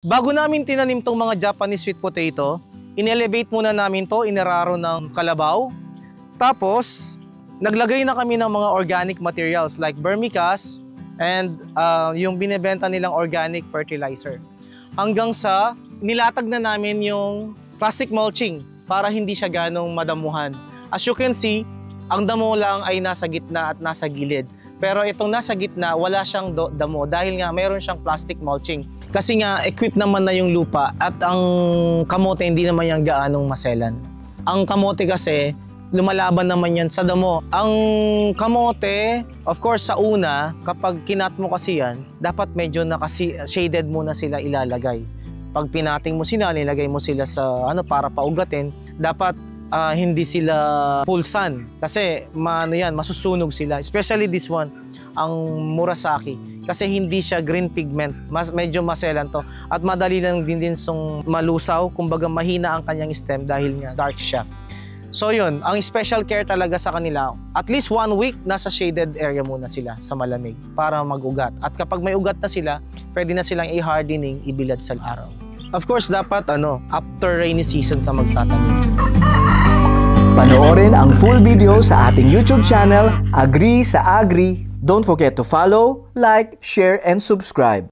Bago namin tinanim tong mga Japanese sweet potato, in-elevate muna namin to, inararo ng kalabaw. Tapos, naglagay na kami ng mga organic materials like vermicast and yung binebenta nilang organic fertilizer. Hanggang sa nilatag na namin yung plastic mulching para hindi siya ganong madamuhan. As you can see, ang damo lang ay nasa gitna at nasa gilid. Pero itong nasa gitna, wala siyang damo dahil nga mayroon siyang plastic mulching. Kasi nga, equipped naman na yung lupa at ang kamote hindi naman yan gaanong maselan. Ang kamote kasi, lumalaban naman yan sa damo. Ang kamote, of course sa una, kapag kinat mo kasi yan, dapat medyo shaded muna sila ilalagay. Pag pinating mo sila, nilagay mo sila sa para paugatin, dapat hindi sila full sun. Kasi masusunog sila. Especially this one, ang Murasaki. Kasi hindi siya green pigment, medyo maselan to. At madali lang din malusaw, kumbaga mahina ang kanyang stem dahil nga dark siya. So yun, ang special care talaga sa kanila, at least 1 week nasa shaded area muna sila sa malamig para mag-ugat. At kapag may ugat na sila, pwede na silang i-hardening, ibilad sa araw. Of course, dapat after rainy season ka magtatanim. Panoorin ang full video sa ating YouTube channel, Agree sa Agri. Don't forget to follow, like, share, and subscribe.